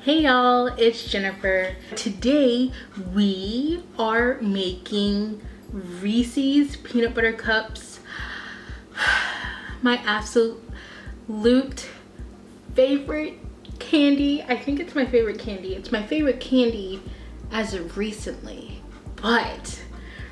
Hey y'all, it's Jennifer. Today we are making Reese's peanut butter cups. My absolute favorite candy. I think it's my favorite candy. It's my favorite candy as of recently, but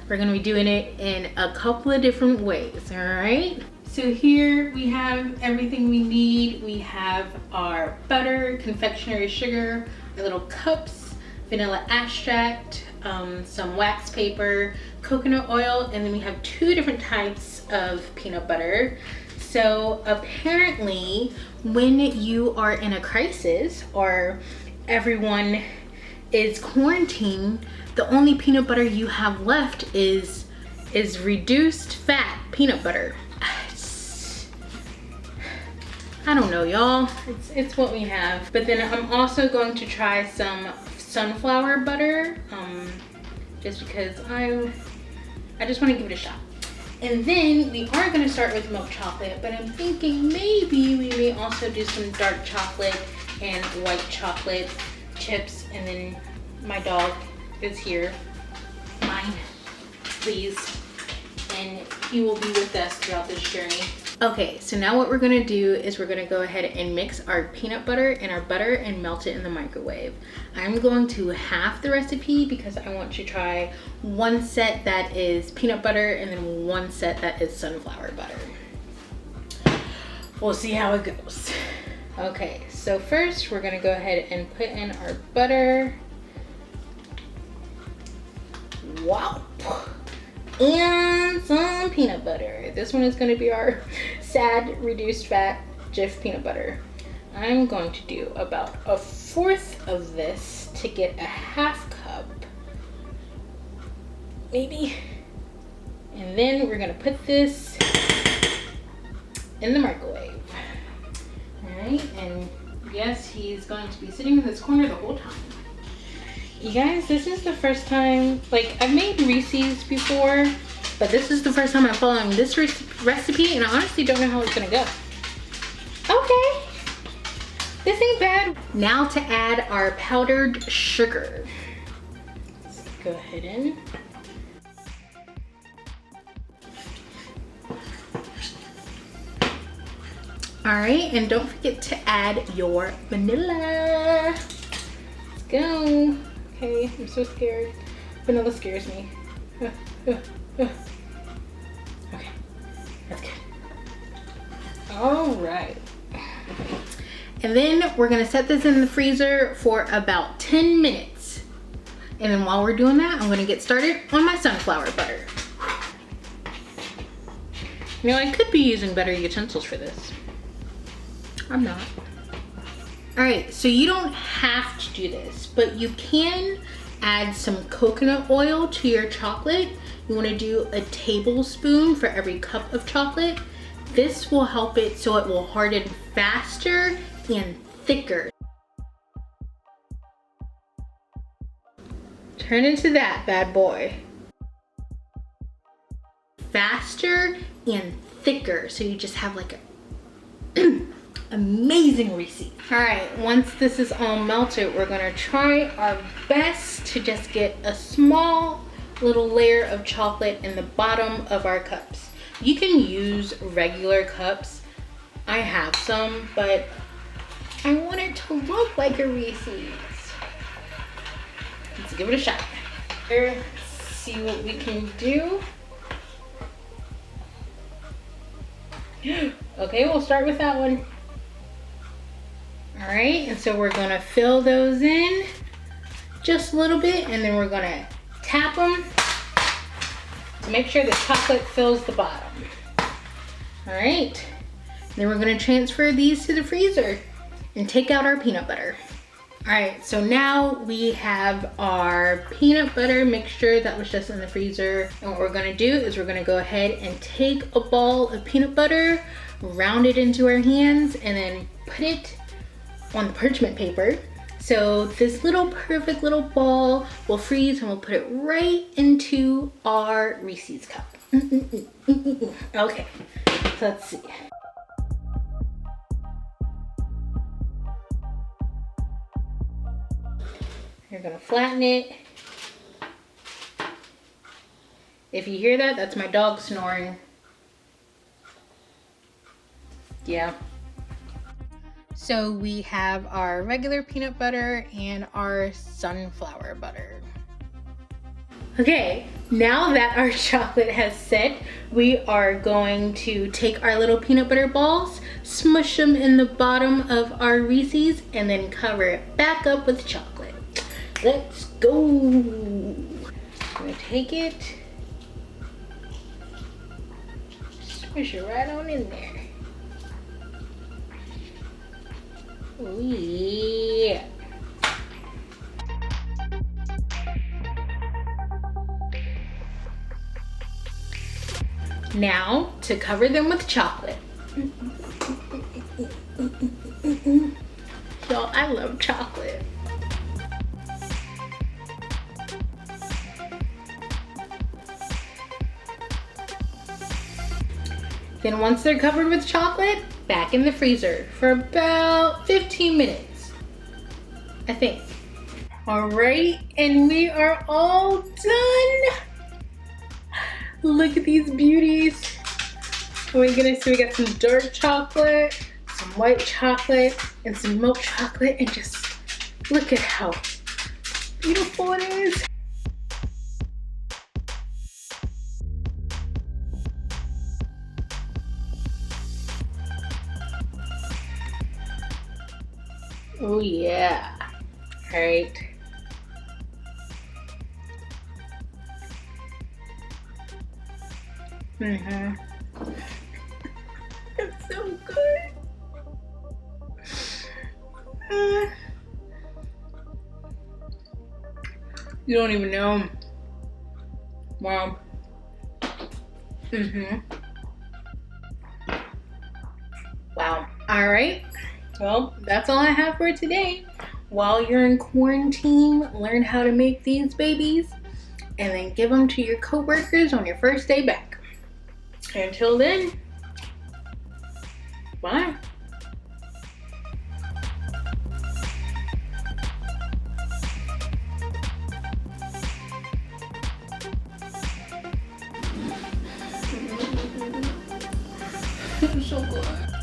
we're gonna be doing it in a couple of different ways, all right? So here we have everything we need. We have our butter, confectionery sugar, our little cups, vanilla extract, some wax paper, coconut oil, and then we have two different types of peanut butter. So apparently when you are in a crisis or everyone is quarantined, the only peanut butter you have left is reduced fat peanut butter. I don't know, y'all. It's what we have. But then I'm also going to try some sunflower butter, just because I just want to give it a shot. And then we are going to start with milk chocolate, but I'm thinking maybe we may also do some dark chocolate and white chocolate chips. And then my dog is here, mine, please, and he will be with us throughout this journey. Okay, so now what we're gonna do is we're gonna go ahead and mix our peanut butter and our butter and melt it in the microwave. I'm going to half the recipe because I want to try one set that is peanut butter and then one set that is sunflower butter. We'll see how it goes. Okay, so first we're gonna go ahead and put in our butter. Wow. And some peanut butter. This one is going to be our sad reduced fat Jif peanut butter. I'm going to do about 1/4 of this to get a 1/2 cup, maybe. And then we're going to put this in the microwave. All right, and yes, he's going to be sitting in this corner the whole time. You guys, this is the first time, like, I've made Reese's before, but this is the first time I'm following this recipe, and I honestly don't know how it's gonna go. Okay, this ain't bad. Now to add our powdered sugar. Let's go ahead and all right, and don't forget to add your vanilla. Let's go. Okay, I'm so scared. Vanilla scares me. Okay, that's good. All right. And then we're gonna set this in the freezer for about 10 minutes. And then while we're doing that, I'm gonna get started on my sunflower butter. You know, I could be using better utensils for this. I'm not. All right, so you don't have to do this, but you can add some coconut oil to your chocolate. You wanna do a tablespoon for every cup of chocolate. This will help it so it will harden faster and thicker. Turn into that bad boy. Faster and thicker, so you just have like a amazing Reese's. All right, once this is all melted, we're gonna try our best to just get a small little layer of chocolate in the bottom of our cups. You can use regular cups. I have some, but I want it to look like a Reese's. Let's give it a shot. Let's see what we can do. Okay, we'll start with that one. All right, and so we're gonna fill those in just a little bit, and then we're gonna tap them to make sure the chocolate fills the bottom. All right, then we're gonna transfer these to the freezer and take out our peanut butter. All right, so now we have our peanut butter mixture that was just in the freezer. And what we're gonna do is we're gonna go ahead and take a ball of peanut butter, round it into our hands, and then put it on the parchment paper. So this little perfect little ball will freeze and we'll put it right into our Reese's cup. Okay, so let's see. You're gonna flatten it. If you hear that, that's my dog snoring. Yeah. So we have our regular peanut butter and our sunflower butter. Okay, now that our chocolate has set, we are going to take our little peanut butter balls, smush them in the bottom of our Reese's, and then cover it back up with chocolate. Let's go. I'm gonna take it, smush it right on in there. Oh yeah. Now to cover them with chocolate. Y'all, I love chocolate. Then once they're covered with chocolate, back in the freezer for about 15 minutes, I think. All right, and we are all done. Look at these beauties. Oh my goodness, so we got some dark chocolate, some white chocolate, and some milk chocolate, and just look at how beautiful it is. Oh yeah. All right. It's so good. You don't even know. Wow. Wow. All right. Well, that's all I have for today. While you're in quarantine, learn how to make these babies and then give them to your coworkers on your first day back. Until then, bye. So good.